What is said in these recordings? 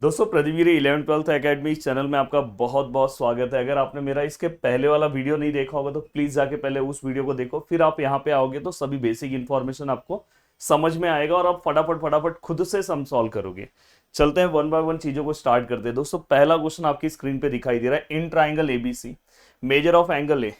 दोस्तों प्रतिवीर 11th-12th academy इस channel में आपका बहुत बहुत स्वागत है। अगर आपने मेरा इसके पहले वाला वीडियो नहीं देखा होगा तो प्लीज जाके पहले उस वीडियो को देखो, फिर आप यहाँ पे आओगे तो सभी बेसिक इन्फॉर्मेशन आपको समझ में आएगा और आप फटाफट फटाफट खुद से सम सॉल्व करोगे। चलते हैं वन बाय वन चीजों को स्टार्ट करते हैं। दोस्तों पहला क्वेश्चन आपकी स्क्रीन पे दिखाई दे रहा है, in triangle ABC major of angle ए।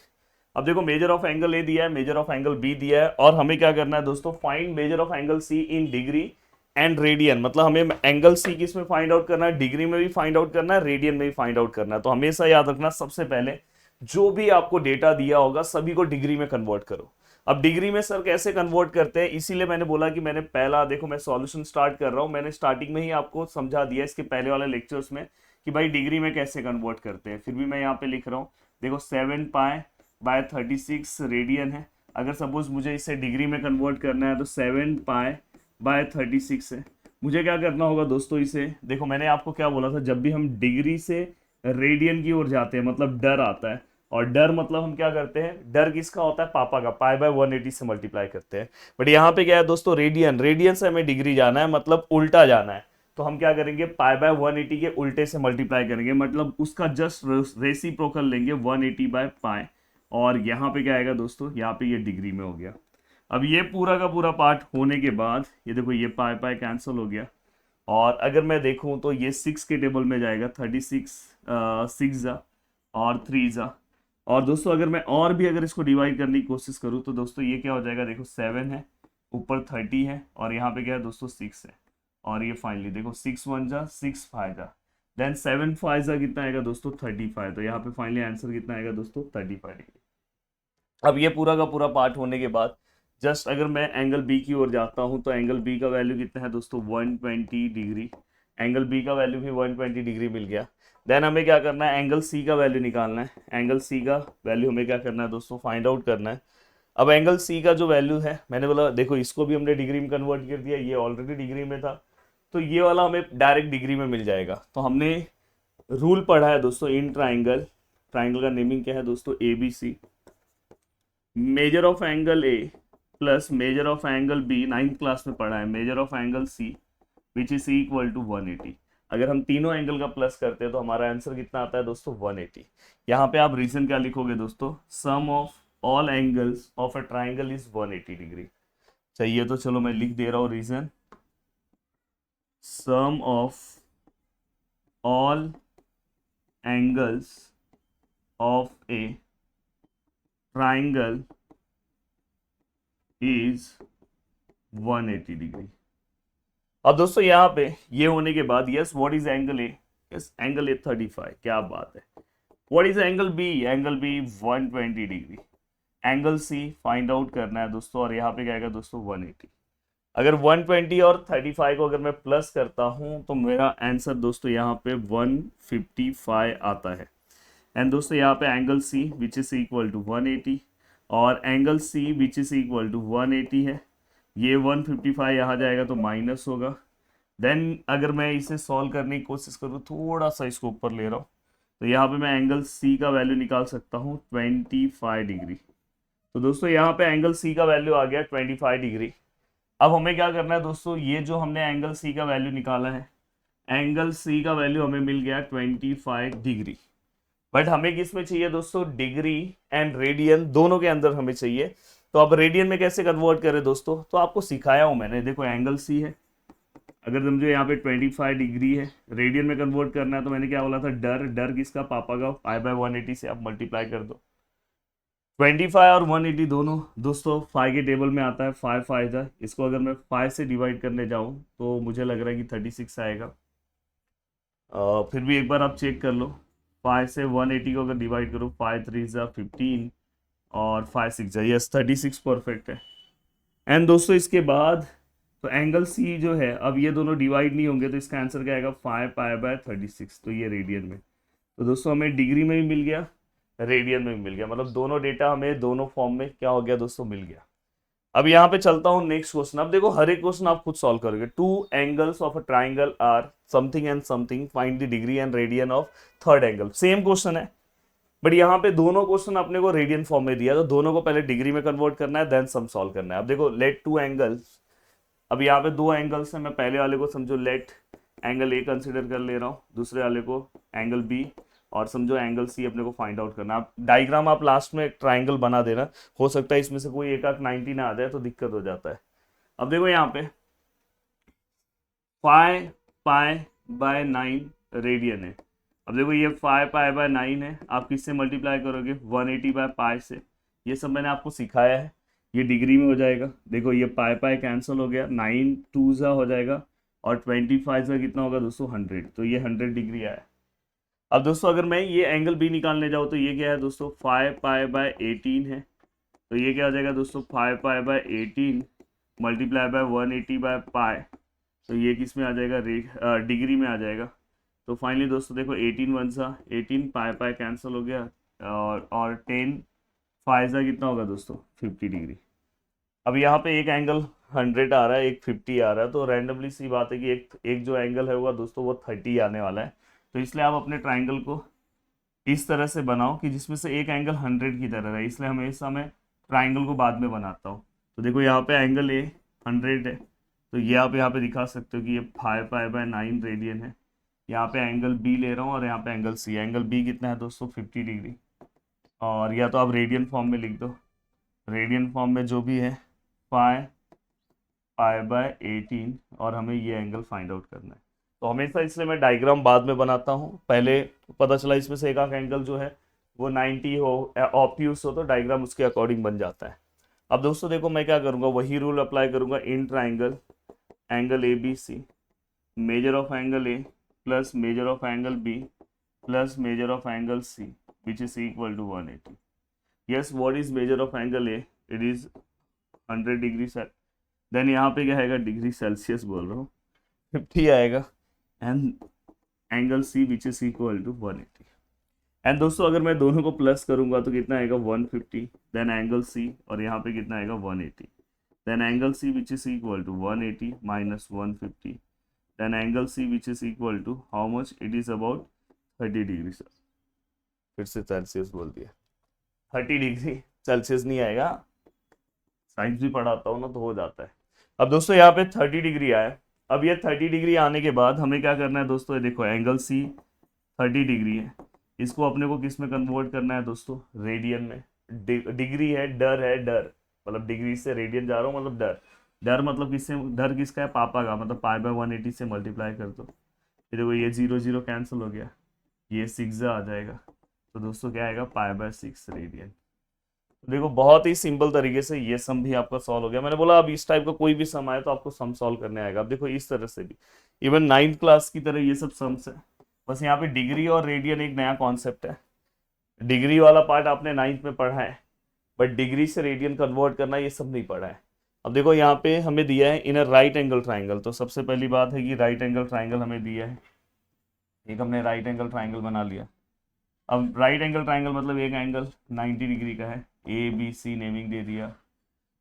अब देखो मेजर ऑफ एंगल ए दिया है, मेजर ऑफ एंगल बी दिया है और हमें क्या करना है दोस्तों, find measure of angle C in degree and radian. मतलब हमें एंगल सी किस में फाइंड आउट करना है, डिग्री में भी फाइंड आउट करना है, रेडियन में भी फाइंड आउट करना है। तो हमेशा याद रखना, सबसे पहले जो भी आपको डेटा दिया होगा सभी को डिग्री में कन्वर्ट करो। अब डिग्री में सर कैसे कन्वर्ट करते हैं, इसीलिए मैंने बोला कि मैंने पहला देखो मैं सॉल्यूशन स्टार्ट कर रहा हूं। मैंने स्टार्टिंग में ही आपको समझा दिया इसके पहले वाले लेक्चर्स में कि भाई डिग्री में कैसे कन्वर्ट करते हैं। फिर भी मैं यहाँ पे लिख रहा हूँ, देखो 7π/36 रेडियन है। अगर सपोज मुझे इसे डिग्री में कन्वर्ट करना है तो 7π/36 है। मुझे क्या करना होगा दोस्तों, इसे देखो मैंने आपको क्या बोला था, जब भी हम डिग्री से रेडियन की ओर जाते हैं मतलब डर आता है। और डर मतलब हम क्या करते हैं, डर किसका होता है, पापा का, π/180 से मल्टीप्लाई करते हैं। बट यहाँ पे क्या है दोस्तों, रेडियन, रेडियन से हमें डिग्री जाना है मतलब उल्टा जाना है। तो हम क्या करेंगे, π/180 के उल्टे से मल्टीप्लाई करेंगे, मतलब उसका जस्ट रेसिप्रोकल लेंगे 180/π। और यहाँ पे क्या आएगा दोस्तों, यहाँ पे ये डिग्री में हो गया। अब ये पूरा का पूरा पार्ट होने के बाद ये देखो ये पाई पाई कैंसिल हो गया। और अगर मैं देखूं तो ये 6 के टेबल में जाएगा, 36 6 जा और 3 जा। और दोस्तों अगर मैं और भी अगर इसको डिवाइड करने की कोशिश करूं तो दोस्तों ये क्या हो जाएगा, देखो 7 है, ऊपर 30 है और यहाँ पे क्या है दोस्तों 6 है। और ये फाइनली देखो 6 1 जा 6 5 जा, देन 7 5 जा कितना आएगा दोस्तों 35। तो यहाँ पे फाइनली आंसर कितना आएगा दोस्तों 35 डिग्री। अब ये पूरा का पूरा पार्ट होने के बाद जस्ट अगर मैं एंगल बी की ओर जाता हूं तो एंगल बी का वैल्यू कितना है दोस्तों 120 डिग्री। एंगल बी का वैल्यू भी 120 डिग्री मिल गया। देन हमें क्या करना है, एंगल सी का वैल्यू निकालना है। एंगल सी का वैल्यू हमें क्या करना है दोस्तों, फाइंड आउट करना है। अब एंगल सी का जो वैल्यू है, मैंने बोला देखो इसको भी हमने डिग्री में कन्वर्ट कर दिया, ये ऑलरेडी डिग्री में था तो ये वाला हमें डायरेक्ट डिग्री में मिल जाएगा। तो हमने रूल पढ़ा है दोस्तों इन ट्राइंगल, ट्राइंगल का नेमिंग क्या है दोस्तों, A B C. Measure of angle A plus measure of angle B, 9th class में पढ़ा है, measure of angle C which is equal to 180। अगर हम तीनों एंगल का प्लस करते हैं तो हमारा आंसर कितना आता है दोस्तों 180। यहाँ पे आप रीजन क्या लिखोगे दोस्तों, some of all angles of a triangle is 180 degree. चाहिए तो चलो मैं लिख दे रहा हूँ reason, some of all angles of a triangle is 180 degree. अब दोस्तों यहाँ पे ये होने के बाद yes what is angle A, yes angle A 35, क्या बात है। What is angle B, angle B 120 degree. Angle C find out करना है दोस्तों और यहाँ पे क्या आएगा दोस्तों 180। अगर 120 और 35 को अगर मैं प्लस करता हूँ तो मेरा आंसर दोस्तों यहाँ पे 155 आता है। एंड दोस्तों यहाँ पे angle C which is equal to 180 और angle C which is equal to 180 है। ये 155 यहाँ जाएगा तो माइनस होगा। देन अगर मैं इसे सॉल्व करने की कोशिश करूँ, थोड़ा सा इसको ऊपर ले रहा हूँ, तो यहाँ पे मैं एंगल सी का वैल्यू निकाल सकता हूँ 25 डिग्री। तो दोस्तों यहाँ पे एंगल सी का वैल्यू आ गया 25 डिग्री। अब हमें क्या करना है दोस्तों, ये जो हमने एंगल सी का वैल्यू निकाला है, एंगल सी का वैल्यू हमें मिल गया 25 डिग्री। बट हमें किस में चाहिए दोस्तों, डिग्री एंड रेडियन दोनों के अंदर हमें चाहिए। तो अब रेडियन में कैसे कन्वर्ट करें दोस्तों, तो आपको सिखाया हूं मैंने। देखो एंगल सी है, अगर मुझे यहाँ पे 25 डिग्री है, रेडियन में कन्वर्ट करना है तो मैंने क्या बोला था, डर, डर किसका, पापा का, π/180 से आप मल्टीप्लाई कर दो। 25 और 180 दोनों दोस्तों 5 के टेबल में आता है, 5 5 था। इसको अगर मैं 5 से डिवाइड करने जाऊँ तो मुझे लग रहा है कि 36 आएगा। फिर भी एक बार आप चेक कर लो, 5 से 180 को अगर डिवाइड करो, 5 3 जा 15 और 5 6 जा, यस 36 परफेक्ट है। एंड दोस्तों इसके बाद तो एंगल सी जो है, अब ये दोनों डिवाइड नहीं होंगे तो इसका आंसर क्या आएगा 5π/36। तो ये रेडियन में, तो दोस्तों हमें डिग्री में भी मिल गया, रेडियन में भी मिल गया, मतलब दोनों डेटा हमें दोनों फॉर्म में क्या हो गया दोस्तों, मिल गया। अब यहाँ पे चलता हूँ नेक्स्ट क्वेश्चन। अब देखो हर एक क्वेश्चन आप खुद सॉल्व करोगे। Two angles of a triangle are something and something, find the degree and radian of third angle. Same question है बट यहाँ पे दोनों क्वेश्चन अपने को रेडियन फॉर्म में दिया, तो दोनों को पहले डिग्री में कन्वर्ट करना है, देन सम सॉल्व करना है। अब देखो लेट टू एंगल्स, अब यहाँ पे दो एंगल्स है, मैं पहले वाले को समझो लेट एंगल ए कंसिडर कर ले रहा हूँ, दूसरे वाले को एंगल बी, और समझो एंगल सी अपने को फाइंड आउट करना। आप डायग्राम आप लास्ट में ट्राइंगल बना देना, हो सकता है इसमें से कोई एक आध 90 ना आ जाए तो दिक्कत हो जाता है। अब देखो यहाँ पे फाइ पाई बाय 9 रेडियन है। अब देखो ये फाइ पाई बाय 9 है, आप किससे मल्टीप्लाई करोगे 180 बाय पाई से। ये सब मैंने आपको सिखाया है, ये डिग्री में हो जाएगा। देखो ये पाई पाई कैंसिल हो गया, 9 2 जा हो जाएगा, और 25 का कितना होगा दोस्तों 100, तो ये 100 डिग्री आया। अब दोस्तों अगर मैं ये एंगल बी निकालने जाऊँ तो ये क्या है दोस्तों 5 पाई बाय 18 है, तो ये क्या हो जाएगा दोस्तों 5 pi by 18 multiply by 180 by pi, तो ये किस में आ जाएगा डिग्री में आ जाएगा। तो फाइनली दोस्तों देखो 18 वन सा 18, पाई पाई कैंसिल हो गया, और 10 फाइव सा कितना होगा दोस्तों 50 डिग्री। अब यहाँ पे एक एंगल 100 आ रहा है, एक 50 आ रहा है, तो रैंडमली सी बात है कि एक जो एंगल है होगा दोस्तों वो 30 आने वाला है। तो इसलिए आप अपने ट्राइंगल को इस तरह से बनाओ कि जिसमें से एक एंगल 100 की तरह है, इसलिए हमेशा मैं ट्राइंगल को बाद में बनाता हूँ। तो देखो यहाँ पे एंगल ए 100 है, तो ये आप यहाँ पे दिखा सकते हो कि ये 5 पाई बाय 9 रेडियन है। यहाँ पे एंगल बी ले रहा हूँ और यहाँ पे एंगल सी, एंगल बी कितना है दोस्तों 50 डिग्री, और या तो आप रेडियन फॉर्म में लिख दो, रेडियन फॉर्म में जो भी है 5 पाई बाय 18, और हमें ये एंगल फाइंड आउट करना है। तो हमेशा इसलिए मैं डायग्राम बाद में बनाता हूँ, पहले पता चला इसमें से एक आध एंगल जो है वो 90 हो, ऑब्ट्यूस हो, तो डायग्राम उसके अकॉर्डिंग बन जाता है। अब दोस्तों देखो मैं क्या करूँगा, वही रूल अप्लाई करूँगा in triangle angle A B C, measure of angle A plus measure of angle B plus measure of angle C which is equal to 180। Yes, what is measure of angle A, it is 100 degree set, then यहाँ पे क्या आएगा degree Celsius बोल रहा हूँ 50 आएगा, and angle C which is equal to 180। And दोस्तों अगर मैं दोनों को प्लस करूंगा तो कितना आएगा 150, देन एंगल सी, और यहाँ पे कितना आएगा 180, then angle C which is equal to 180 minus 150, then angle C which is equal to how much, it is about 30 degree sir, फिर से सेल्सियस बोल दिया, 30 डिग्री सेल्सियस नहीं आएगा, साइंस भी पढ़ाता हूँ ना तो हो जाता है। अब दोस्तों यहाँ पे 30 डिग्री आया। अब ये 30 डिग्री आने के बाद हमें क्या करना है दोस्तों, ये देखो एंगल सी 30 डिग्री है, इसको अपने को किस में कन्वर्ट करना है दोस्तों रेडियन में। डिग्री है डर, मतलब डिग्री से रेडियन जा रहा हूँ, मतलब डर मतलब किससे, डर किसका है पापा का, मतलब पाई बाय 180 से मल्टीप्लाई कर दो, फिर देखो ये 0 0 कैंसिल हो गया, ये 6 आ जाएगा, तो दोस्तों क्या आएगा पाई बाय 6 रेडियन। देखो बहुत ही सिंपल तरीके से ये सम भी आपका सॉल्व हो गया। मैंने बोला अब इस टाइप का कोई भी सम आए तो आपको सम सॉल्व करने आएगा। अब देखो इस तरह से भी इवन 9th क्लास की तरह ये सब सम्स है, बस यहाँ पे डिग्री और रेडियन एक नया कॉन्सेप्ट है। डिग्री वाला पार्ट आपने 9th में पढ़ा है, बट डिग्री से रेडियन कन्वर्ट करना ये सब नहीं पढ़ा है। अब देखो यहाँ पे हमें दिया है इन अ राइट एंगल ट्राइंगल, तो सबसे पहली बात है कि राइट एंगल ट्राइंगल हमें दिया है, एक हमने राइट एंगल ट्राइंगल बना लिया। अब राइट एंगल ट्राइंगल मतलब एक एंगल 90 डिग्री का है, ए बी सी नेमिंग दे दिया।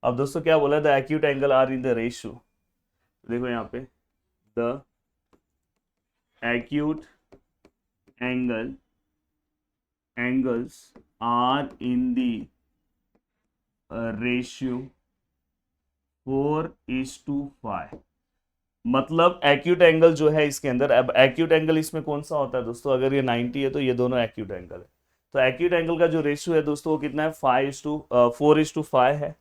अब दोस्तों क्या बोला, the acute angle are in the ratio, देखो यहाँ पे the acute angles are in the ratio 4:5, मतलब एक्यूट एंगल जो है इसके अंदर, अब एक्यूट एंगल इसमें कौन सा होता है दोस्तों, अगर ये 90 है तो ये दोनों एक्यूट एंगल है, तो एक्यूट एंगल का जो रेशियो है दोस्तों वो कितना है 4:5 है।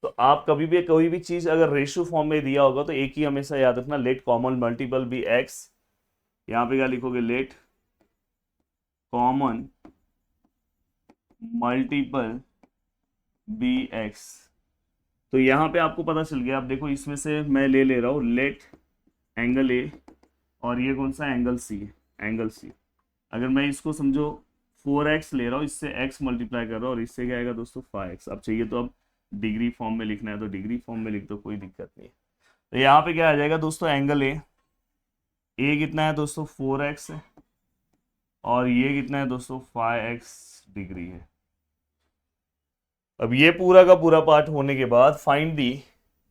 तो आप कभी भी कोई भी चीज अगर रेशियो फॉर्म में दिया होगा तो एक ही हमेशा याद रखना, let common multiple be x, यहाँ पे क्या लिखोगे let common multiple be x. तो यहाँ पे आपको पता चल गया। अब देखो इसमें से मैं ले रहा हूँ लेट एंगल ए, और ये कौन सा एंगल सी है, एंगल सी। अगर मैं इसको समझो 4x ले रहा हूँ, इससे x मल्टीप्लाई कर रहा हूँ, और इससे क्या आएगा दोस्तों 5x। अब चाहिए तो अब डिग्री फॉर्म में लिखना है तो डिग्री फॉर्म में लिख दो, कोई दिक्कत नहीं है। तो यहाँ पे क्या आ जाएगा दोस्तों, एंगल ए कितना है दोस्तों 4x है, और ये कितना है दोस्तों 5x डिग्री है। अब ये पूरा का पूरा पार्ट होने के बाद find the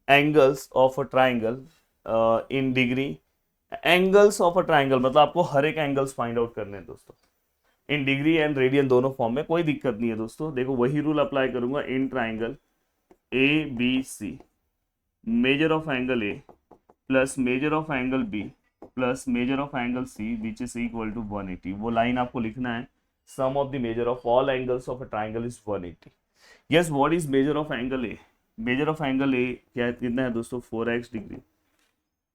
angles of a triangle in degree. Angles of a triangle मतलब आपको हर एक एंगल्स फाइंड आउट करने हैं दोस्तों, इन डिग्री एंड रेडियन दोनों फॉर्म में, कोई दिक्कत नहीं है दोस्तों। देखो वही रूल अप्लाई करूंगा in triangle A B C, measure of angle A plus measure of angle B plus measure of angle C which is equal to 180। वो लाइन आपको लिखना है, some of the measure of all angles of a triangle is 180। Yes, what is measure of angle A? Measure of angle A क्या कितना है दोस्तों? 4x degree.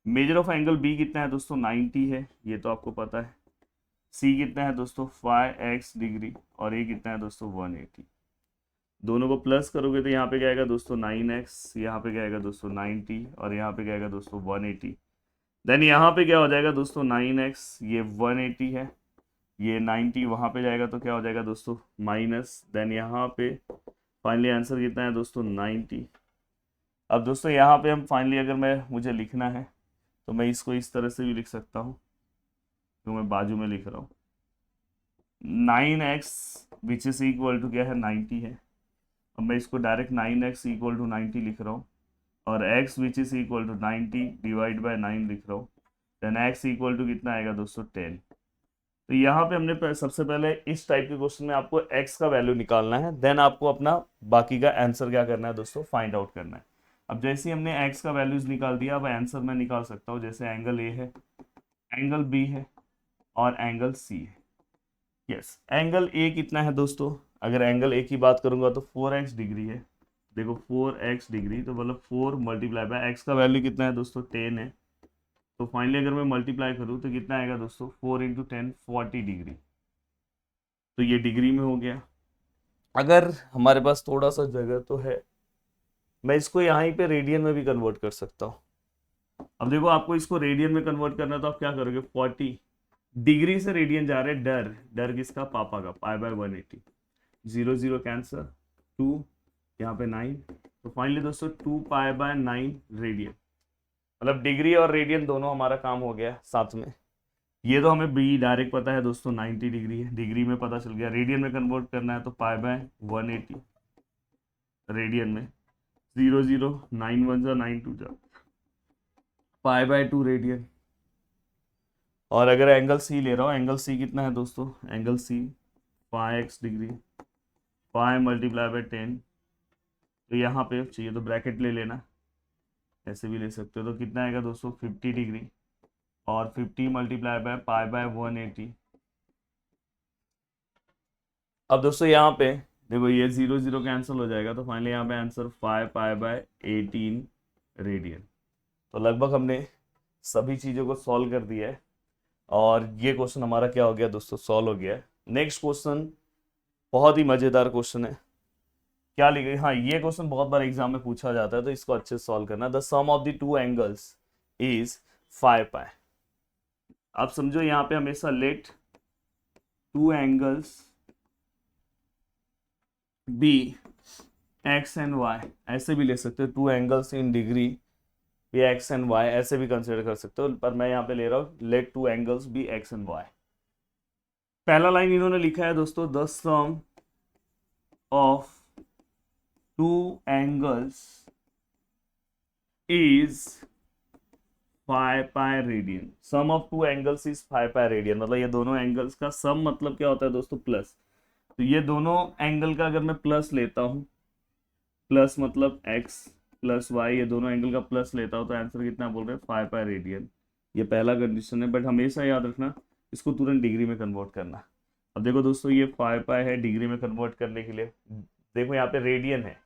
Measure of angle B कितना है दोस्तों? 90 है, ये तो आपको पता है। सी कितना है दोस्तों? 5x degree. और ये कितना है दोस्तों? 180। दोनों को प्लस करोगे तो यहाँ पे क्या आएगा दोस्तों? 9x। यहाँ पे क्या आएगा दोस्तों? 90। और यहाँ पे क्या आएगा दोस्तों? 180। देन यहाँ पे क्या हो जाएगा दोस्तों? 9x, ये 180 है, ये 90 वहाँ पे जाएगा तो क्या हो जाएगा दोस्तों? माइनस। देन यहाँ पे फाइनली आंसर कितना है दोस्तों? 90। अब दोस्तों यहाँ पे हम फाइनली अगर मुझे लिखना है तो मैं इसको इस तरह से भी लिख सकता हूँ, तो मैं बाजू में लिख रहा हूँ 9x which is equal to क्या है? 90 है। अब मैं इसको डायरेक्ट 9x इक्वल टू 90 लिख रहा हूँ, और x which is equal to 90 divide by 9 लिख रहा हूँ। देन x इक्वल टू कितना आएगा दोस्तों? 10। तो यहाँ पे हमने सबसे पहले इस टाइप के क्वेश्चन में आपको x का वैल्यू निकालना है, देन आपको अपना बाकी का आंसर क्या करना है दोस्तों? फाइंड आउट करना है। अब जैसे ही हमने x का वैल्यूज निकाल दिया, अब आंसर मैं निकाल सकता हूँ। जैसे एंगल ए है, एंगल बी है और एंगल सी है। यस, एंगल ए कितना है दोस्तों? अगर एंगल ए की बात करूंगा तो 4x डिग्री है। देखो 4x डिग्री तो मतलब 4 मल्टीप्लाई बाय एक्स का वैल्यू कितना है दोस्तों? 10 है। तो फाइनली अगर मैं मल्टीप्लाई करूँ तो कितना आएगा दोस्तों? 4 इंटू 10 40 डिग्री। तो ये डिग्री में हो गया। अगर हमारे पास थोड़ा सा जगह तो है, मैं इसको यहाँ पे रेडियन में भी कन्वर्ट कर सकता हूँ। अब देखो आपको इसको रेडियन में कन्वर्ट करना है तो आप क्या करोगे? 40 डिग्री से रेडियन जा रहे हैं, डर डर किसका? पापा का। पाई बाय 180, 0 0 कैंसर, 2 यहाँ पे 9। तो फाइनली दोस्तों 2 पाई बाय 9 रेडियन। मतलब डिग्री और रेडियन दोनों हमारा काम हो गया साथ में। ये तो हमें बी डायरेक्ट पता है दोस्तों 90 डिग्री है, डिग्री में पता चल गया। रेडियन में कन्वर्ट करना है तो पाई बाय 180 रेडियन में, 0 0 9 1 जा 9 2 जा पाई बाय 2 रेडियन। और अगर एंगल सी ले रहा हूँ, एंगल सी कितना है दोस्तों? Angle C 5x degree, 5 multiply by 10। तो यहाँ पे चाहिए तो ब्रैकेट ले लेना, ऐसे भी ले सकते हो। तो कितना आएगा दोस्तों? 50 डिग्री और 50 मल्टीप्लाई बाय पाई बाय 180। अब दोस्तों यहाँ पे देखो ये 0 0 कैंसिल हो जाएगा, तो फाइनली यहाँ पे आंसर 5 पाई बाय 18 रेडियन। तो लगभग हमने सभी चीज़ों को सॉल्व कर दिया है, और ये क्वेश्चन हमारा क्या हो गया दोस्तों? सॉल्व हो गया है। नेक्स्ट क्वेश्चन बहुत ही मज़ेदार क्वेश्चन है। क्या लिखे? हाँ, ये क्वेश्चन बहुत बार एग्जाम में पूछा जाता है, तो इसको अच्छे से सॉल्व करना। The sum of the two angles is 5 pi. आप समझो यहाँ पे हमेशा let two angles be x and y, ऐसे भी ले सकते हो। Two angles in degree be x and y, ऐसे भी कंसिडर कर सकते हो, पर मैं यहाँ पे ले रहा हूँ let two angles be x and y. पहला लाइन इन्होंने लिखा है दोस्तों, the sum of two angles is 5 pi radian. Sum of two angles is 5 pi radian, मतलब ये दोनों एंगल्स का सम मतलब क्या होता है दोस्तों? प्लस। तो ये दोनों एंगल का अगर मैं प्लस लेता हूँ, प्लस मतलब x प्लस वाई, ये दोनों एंगल का प्लस लेता हूँ, तो आंसर कितना बोल रहे हैं? 5 पाई रेडियन। ये पहला कंडीशन है, बट हमेशा याद रखना इसको तुरंत डिग्री में कन्वर्ट करना। अब देखो दोस्तों ये 5 पाई है, डिग्री में कन्वर्ट करने के लिए देखो यहाँ पे रेडियन है,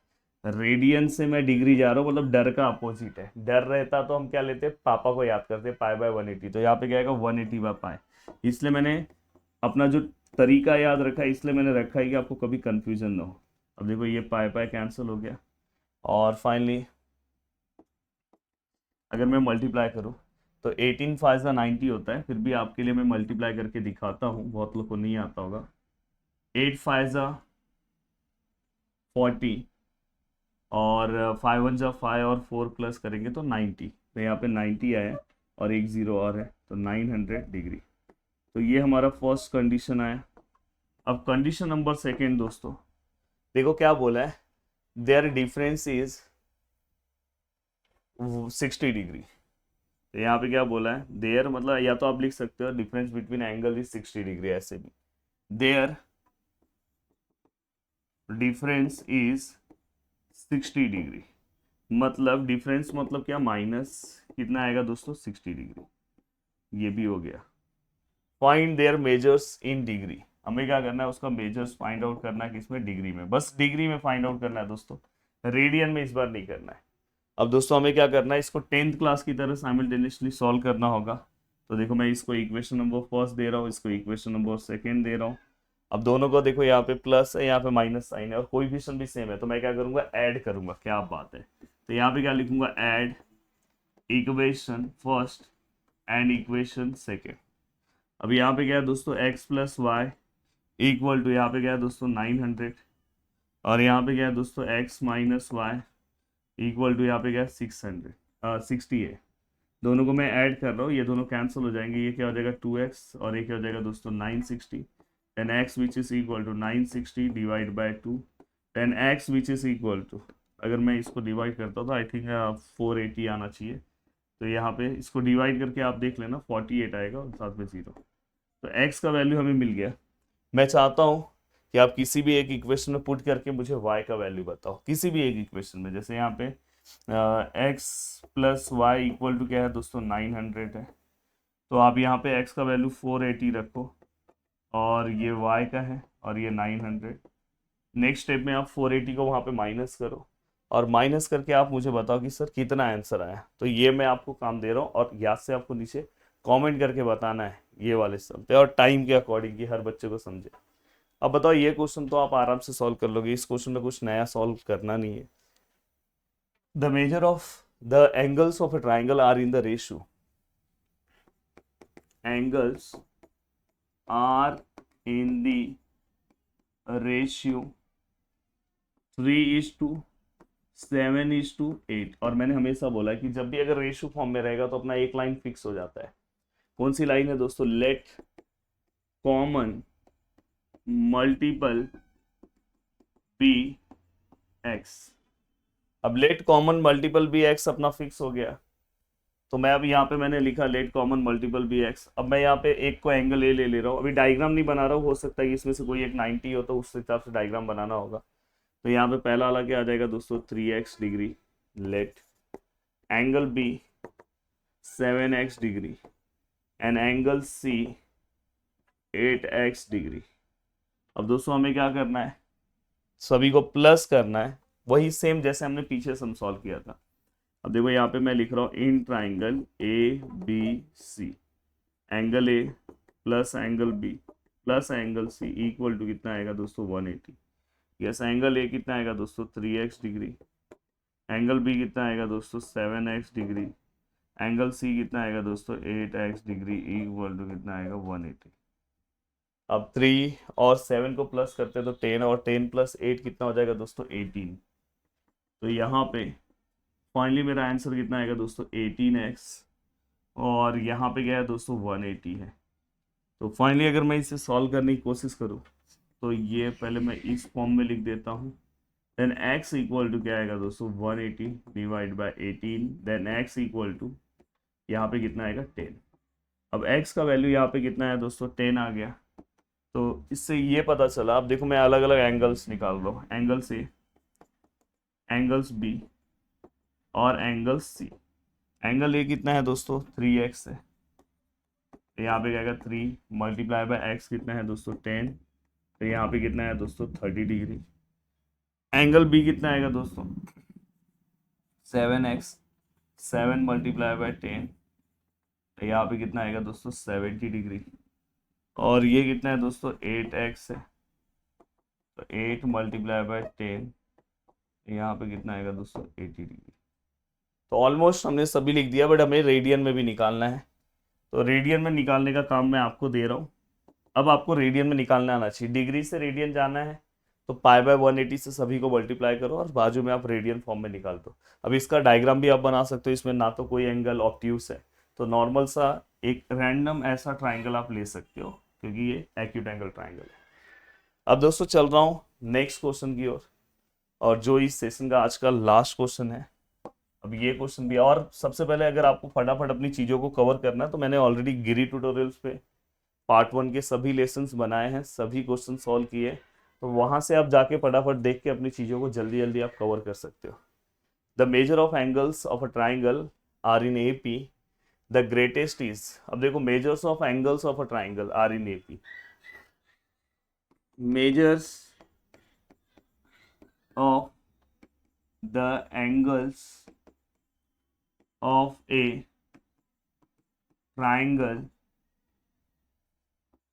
रेडियन से मैं डिग्री जा रहा हूँ, मतलब डर का अपोजिट है। डर रहता तो हम क्या लेते? पापा को याद करते, पाई बाय 180। तो यहाँ पे क्या आएगा? 180 बाय पाई। इसलिए मैंने अपना जो तरीका याद रखा है, इसलिए मैंने रखा है कि आपको कभी कंफ्यूजन ना हो। अब देखो ये पाई पाई कैंसिल हो गया, और फाइनली अगर मैं मल्टीप्लाई करूँ तो 18 5 90 होता है। फिर भी आपके लिए मैं मल्टीप्लाई करके दिखाता हूँ, बहुत लोग को नहीं आता होगा। 8 5 40 और 5 1 5 और 4 प्लस करेंगे तो 90। तो यहाँ पे 90 आया और एक जीरो और है, तो 900 डिग्री। तो ये हमारा फर्स्ट कंडीशन आया। अब कंडीशन नंबर सेकेंड दोस्तों, देखो क्या बोला है, देयर डिफरेंस इज 60 डिग्री। तो यहाँ पे क्या बोला है? देयर मतलब या तो आप लिख सकते हो difference between angle is 60 degree, ऐसे भी देयर डिफरेंस इज 60 डिग्री, मतलब डिफरेंस मतलब क्या? माइनस कितना आएगा दोस्तों? 60 डिग्री। ये भी हो गया। Find there measures in degree, हमें क्या करना है, उसका मेजर्स फाइंड आउट करना है किसमें, डिग्री में, बस डिग्री में फाइंड आउट करना है दोस्तों, रेडियन में इस बार नहीं करना है। अब दोस्तों हमें क्या करना है, इसको 10th क्लास की तरह साइमल्टेनियसली सॉल्व करना होगा। तो देखो मैं इसको इक्वेशन नंबर फर्स्ट दे रहा हूँ, इसको इक्वेशन नंबर सेकेंड दे रहा हूँ। अब दोनों को देखो, यहाँ पे प्लस है, यहाँ पे माइनस साइन है, और कोएफिशिएंट भी सेम है, तो मैं क्या करूंगा, ऐड करूंगा। क्या बात है, तो यहाँ पे क्या लिखूंगा, add equation first and equation second. अब यहाँ पे क्या है दोस्तों, x plus y equal to, यहाँ पे क्या है दोस्तों 900, और यहाँ पे क्या है दोस्तों x minus y equal to, यहाँ पे क्या है 60 है। दोनों को मैं ऐड कर रहा हूँ, ये दोनों कैंसिल हो जाएंगे, ये क्या हो जाएगा 2x, और ये क्या हो जाएगा दोस्तों 960, 10x which is equal to 960 divide by 2, 10x which is equal to, अगर मैं इसको डिवाइड करता हूँ तो आई थिंक 480 आना चाहिए। तो यहाँ पे इसको डिवाइड करके आप देख लेना, 48 आएगा और साथ में 0। तो x का वैल्यू हमें मिल गया। मैं चाहता हूँ कि आप किसी भी एक इक्वेशन में पुट करके मुझे y का वैल्यू बताओ, किसी भी एक इक्वेशन में। जैसे यहाँ पे x plus y equal to क्या है दोस्तों 900 है, तो आप यहाँ पे x का वैल्यू 480 रखो, और ये y का है, और ये 900। नेक्स्ट स्टेप में आप 480 को वहाँ पे माइनस करो, और माइनस करके आप मुझे बताओ कि सर कितना आंसर आया। तो ये मैं आपको काम दे रहा हूँ, और याद से आपको नीचे कमेंट करके बताना है ये वाले सम पे, और टाइम के अकॉर्डिंग कि हर बच्चे को समझे। अब बताओ, ये क्वेश्चन तो आप आराम से सॉल्व कर लोगे, इस क्वेश्चन में कुछ नया सॉल्व करना नहीं है। The measure of the angles of a triangle are in the ratio, angles are in the ratio 3:7:8। और मैंने हमेशा बोला है कि जब भी अगर रेशियो फॉर्म में रहेगा तो अपना एक लाइन फिक्स हो जाता है। कौन सी लाइन है दोस्तों, let common multiple be x. अब let common multiple be x अपना फिक्स हो गया, तो मैं अब यहाँ पे मैंने लिखा let common multiple be x. अब मैं यहाँ पे एक को एंगल ए ले रहा हूँ, अभी डायग्राम नहीं बना रहा हूँ, हो सकता है कि इसमें से कोई एक 90 हो तो उस हिसाब से डायग्राम बनाना होगा। तो यहाँ पे पहला वाला क्या आ जाएगा दोस्तों 3x degree, let angle B 7x degree and angle C 8x degree. अब दोस्तों हमें क्या करना है, सभी को प्लस करना है, वही सेम जैसे हमने पीछे सम सॉल्व किया था। अब देखो यहाँ पे मैं लिख रहा हूँ in triangle A B C, angle A plus angle B plus angle C equal to कितना आएगा दोस्तों 180। यस, एंगल ए कितना आएगा दोस्तों 3x डिग्री, एंगल बी कितना आएगा दोस्तों 7x डिग्री, एंगल सी कितना आएगा दोस्तों 8x डिग्री इक्वल टू कितना आएगा 180। अब 3 और 7 को प्लस करते हैं तो 10, और 10 प्लस 8 कितना हो जाएगा दोस्तों 18। तो यहाँ पे फाइनली मेरा आंसर कितना आएगा दोस्तों 18x, और यहाँ पे क्या है दोस्तों 180 है। तो फाइनली अगर मैं इसे सॉल्व करने की कोशिश करूँ तो ये पहले मैं इस फॉर्म में लिख देता हूँ, देन x इक्वल टू क्या आएगा दोस्तों 180 divide by 18, then x equal to यहाँ पे कितना आएगा 10। अब x का वैल्यू यहाँ पे कितना है दोस्तों 10 आ गया। तो इससे ये पता चला, अब देखो मैं अलग अलग एंगल्स निकाल रहा हूँ, एंगल्स ए, एंगल्स बी और एंगल सी। एंगल ए कितना है दोस्तों 3x है, तो यहाँ पे क्या आएगा 3 मल्टीप्लाई बाय x कितना है दोस्तों 10, तो यहाँ पे कितना है दोस्तों 30 डिग्री। एंगल बी कितना आएगा दोस्तों 7x, 7 मल्टीप्लाई बाय 10, तो यहाँ पे कितना आएगा दोस्तों 70 डिग्री। और ये कितना है दोस्तों 8x है, तो 8 मल्टीप्लाई बाय 10, यहाँ पे कितना आएगा दोस्तों 80 डिग्री। तो ऑलमोस्ट हमने सभी लिख दिया, बट हमें रेडियन में भी निकालना है, तो रेडियन में निकालने का काम मैं आपको दे रहा हूँ। अब आपको रेडियन में निकालना आना चाहिए, डिग्री से रेडियन जाना है तो पाई बाय 180 से सभी को मल्टीप्लाई करो और बाजू में आप रेडियन फॉर्म में निकाल दो। अब इसका डायग्राम भी आप बना सकते हो, इसमें ना तो कोई एंगल ऑब्ट्यूस है, तो नॉर्मल सा एक रैंडम ऐसा ट्राइंगल आप ले सकते हो, क्योंकि ये एक्यूट एंगल ट्राइंगल है। अब दोस्तों चल रहा हूँ नेक्स्ट क्वेश्चन की ओर, और जो इस सेशन का आज का लास्ट क्वेश्चन है। अब ये क्वेश्चन भी, और सबसे पहले अगर आपको फटाफट अपनी चीज़ों को कवर करना है तो मैंने ऑलरेडी गिरी ट्यूटोरियल्स पे पार्ट 1 के सभी लेसन्स बनाए हैं, सभी क्वेश्चन सॉल्व किए, तो वहाँ से आप जाके फटाफट देख के अपनी चीज़ों को जल्दी जल्दी आप कवर कर सकते हो। The measure of angles of a triangle are in A P the greatest is, अब देखो measures of angles of a triangle are in AP, measures of the angles of a triangle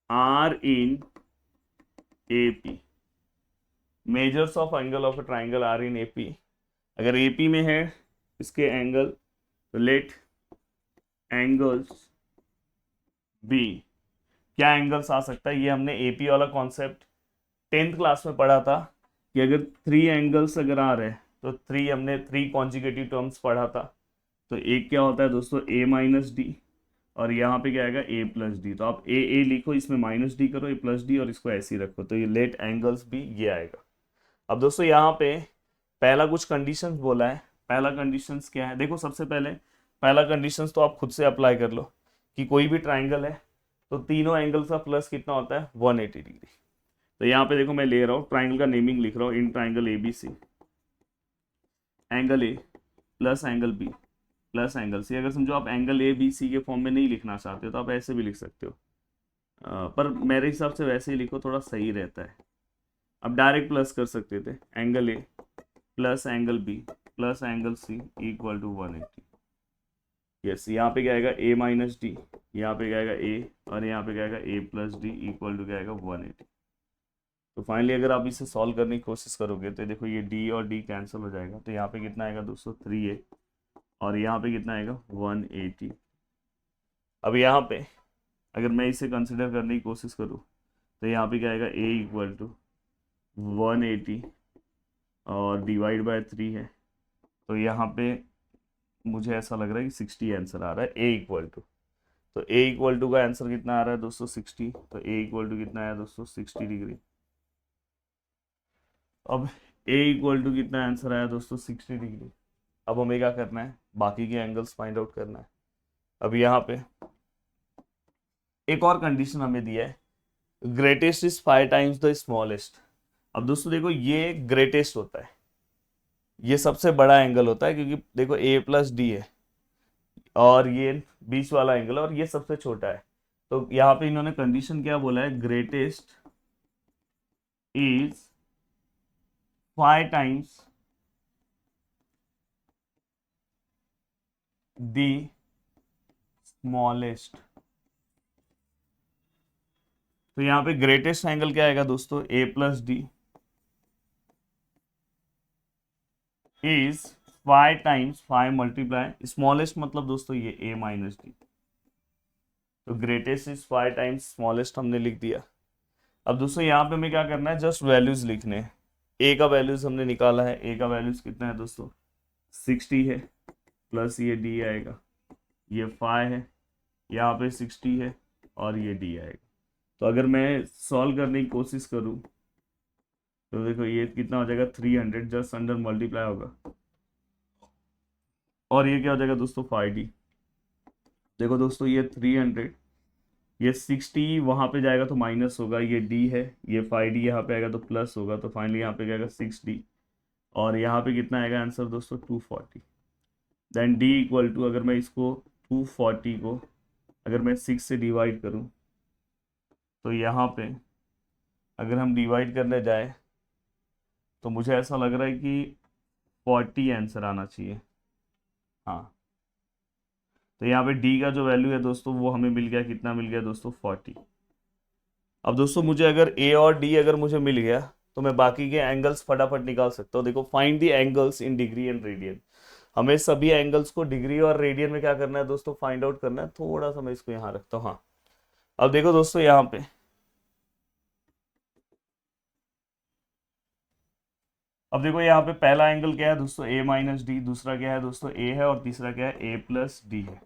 are in AP, measures of angle of a triangle are in AP, अगर AP में है इसके angle तो let angles be, क्या angles आ सकता है, ये हमने एपी वाला कॉन्सेप्ट 10th क्लास में पढ़ा था कि अगर 3 एंगल्स अगर आ रहे हैं तो 3 हमने 3 कॉन्जिक्यूटिव टर्म्स पढ़ा था। तो एक क्या होता है दोस्तों ए माइनस डी, और यहाँ पे क्या आएगा ए प्लस डी, तो आप ए लिखो, इसमें माइनस डी करो, ए प्लस डी, और इसको ऐसे ही रखो, तो ये लेट एंगल्स भी ये आएगा। अब दोस्तों यहाँ पे पहला कुछ कंडीशंस बोला है, पहला कंडीशंस क्या है, देखो सबसे पहले पहला कंडीशंस तो आप खुद से अप्लाई कर लो कि कोई भी ट्राइंगल है तो तीनों एंगल्स का प्लस कितना होता है 180 डिग्री। तो यहाँ पे देखो मैं ले रहा हूँ ट्राइंगल का नेमिंग लिख रहा हूँ, in triangle A B C, angle A plus angle B plus angle C. अगर समझो आप एंगल ए बी सी के फॉर्म में नहीं लिखना चाहते हो तो आप ऐसे भी लिख सकते हो, पर मेरे हिसाब से वैसे ही लिखो, थोड़ा सही रहता है। अब डायरेक्ट प्लस कर सकते थे, angle A plus angle B plus angle C equal to 180। Yes, यहाँ पे क्या आएगा ए माइनस डी, यहाँ पे क्या आएगा ए, और यहाँ पे क्या आएगा ए प्लस डी इक्वल टू क्या आएगा 180। तो फाइनली अगर आप इसे सॉल्व करने की कोशिश करोगे तो देखो ये डी और डी कैंसिल हो जाएगा, तो यहाँ पे कितना आएगा दोस्तों 3a, और यहाँ पे कितना आएगा 180। अब यहाँ पे अगर मैं इसे कंसिडर करने की कोशिश करूँ तो यहाँ पे क्या आएगा a इक्वल टू 180 और डिवाइड बाय 3 है, तो यहाँ पे मुझे ऐसा लग रहा है कि 60 आंसर आ रहा है a इक्वल टू। तो a इक्वल टू का आंसर कितना आ रहा है दोस्तों 60, तो a इक्वल टू कितना आया दोस्तों 60 डिग्री। अब a इक्वल टू कितना आंसर आया दोस्तों 60 डिग्री। अब हमें क्या करना है, बाकी के एंगल्स फाइंड आउट करना है। अब यहाँ पे एक और कंडीशन हमें दिया है, greatest is 5 times the smallest. अब दोस्तों देखो ये ग्रेटेस्ट होता है, ये सबसे बड़ा एंगल होता है, क्योंकि देखो a प्लस डी है और ये बीच वाला एंगल और ये सबसे छोटा है। तो यहाँ पे इन्होंने कंडीशन क्या बोला है, greatest is 5 times the smallest. तो यहाँ पे ग्रेटेस्ट एंगल क्या आएगा दोस्तों a plus D is 5 times 5 multiply smallest, मतलब दोस्तों ये a माइनस डी। तो ग्रेटेस्ट इज 5 टाइम्स स्मॉलेस्ट हमने लिख दिया। अब दोस्तों यहाँ पे हमें क्या करना है, जस्ट वैल्यूज लिखने हैं। a का वैल्यूज हमने निकाला है, a का वैल्यूज कितना है दोस्तों 60 है, प्लस ये d आएगा, ये 5 है, यहाँ पे 60 है और ये d आएगा। तो अगर मैं सॉल्व करने की कोशिश करूँ तो देखो ये कितना हो जाएगा 300, जस्ट अंडर मल्टीप्लाई होगा, और ये क्या हो जाएगा दोस्तों 5d। देखो दोस्तों ये 300, ये 60 वहाँ पे जाएगा तो माइनस होगा, ये d है, ये 5d यहाँ पे आएगा तो प्लस होगा, तो फाइनली यहाँ पे आएगा 6d, और यहाँ पे कितना आएगा आंसर दोस्तों 240। देन d इक्वल टू, अगर मैं इसको 240 को अगर मैं 6 से डिवाइड करूँ तो यहाँ पे अगर हम डिवाइड करने जाए तो मुझे ऐसा लग रहा है कि 40 आंसर आना चाहिए। हाँ, तो यहाँ पे d का जो वैल्यू है दोस्तों वो हमें मिल गया, कितना मिल गया दोस्तों 40। अब दोस्तों मुझे अगर a और d अगर मुझे मिल गया तो मैं बाकी के एंगल्स फटाफट निकाल सकता हूँ। देखो find the angles in degree and radian, हमें सभी एंगल्स को डिग्री और रेडियन में क्या करना है दोस्तों फाइंड आउट करना है। थोड़ा सा मैं इसको यहाँ रखता हूँ। हाँ, अब देखो दोस्तों यहाँ पे अब देखो यहाँ पे पहला एंगल क्या है दोस्तों a माइनस डी, दूसरा क्या है दोस्तों a है, और तीसरा क्या है a प्लस डी है।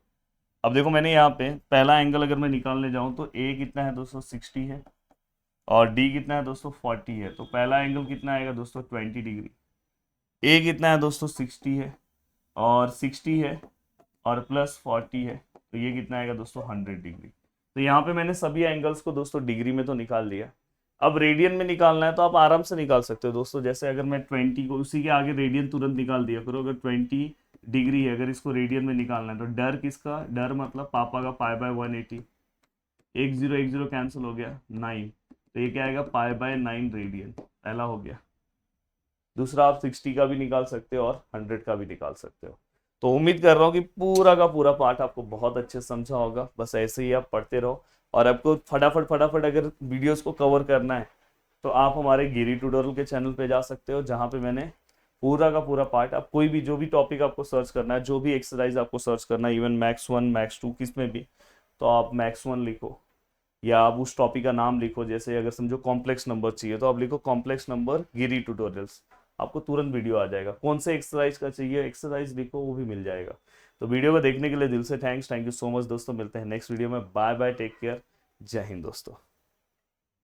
अब देखो मैंने यहाँ पे पहला एंगल अगर मैं निकालने जाऊँ तो a कितना है दोस्तों 60 है और d कितना है दोस्तों 40 है, तो पहला एंगल कितना आएगा दोस्तों 20 डिग्री। a कितना है दोस्तों 60 है और 60 है और प्लस 40 है, तो ये कितना आएगा दोस्तों 100 डिग्री। तो यहाँ पे मैंने सभी एंगल्स को दोस्तों डिग्री में तो निकाल दिया। अब रेडियन में निकालना है तो आप आराम से निकाल सकते हो दोस्तों। जैसे अगर मैं 20 को, उसी के आगे रेडियन तुरंत निकाल दिया करो। अगर 20 डिग्री है, अगर इसको रेडियन में निकालना है तो डर किसका, डर मतलब पापा का पाई बाय 180, 1 0 कैंसिल हो गया 9, तो ये क्या आएगा पाई बाय 9 रेडियन, पहला हो गया। दूसरा आप 60 का भी निकाल सकते हो और 100 का भी निकाल सकते हो। तो उम्मीद कर रहा हूँ कि पूरा का पूरा पार्ट आपको बहुत अच्छे से समझा होगा। बस ऐसे ही आप पढ़ते रहो, और आपको फटाफट फटाफट अगर वीडियोस को कवर करना है तो आप हमारे गिरी ट्यूटोरियल के चैनल पे जा सकते हो, जहाँ पे मैंने पूरा का पूरा पार्ट, आप कोई भी जो भी टॉपिक आपको सर्च करना है, जो भी एक्सरसाइज आपको सर्च करना है, इवन मैक्स 1 मैक्स 2 किस में भी, तो आप मैक्स 1 लिखो या आप उस टॉपिक का नाम लिखो। जैसे अगर समझो कॉम्प्लेक्स नंबर चाहिए तो आप लिखो कॉम्प्लेक्स नंबर गिरी ट्यूटोरियल्स, आपको तुरंत वीडियो आ जाएगा। कौन से एक्सरसाइज का चाहिए एक्सरसाइज लिखो, वो भी मिल जाएगा। तो वीडियो को देखने के लिए दिल से थैंक यू सो मच दोस्तों। मिलते हैं नेक्स्ट वीडियो में। बाय बाय, टेक केयर, जय हिंद दोस्तों।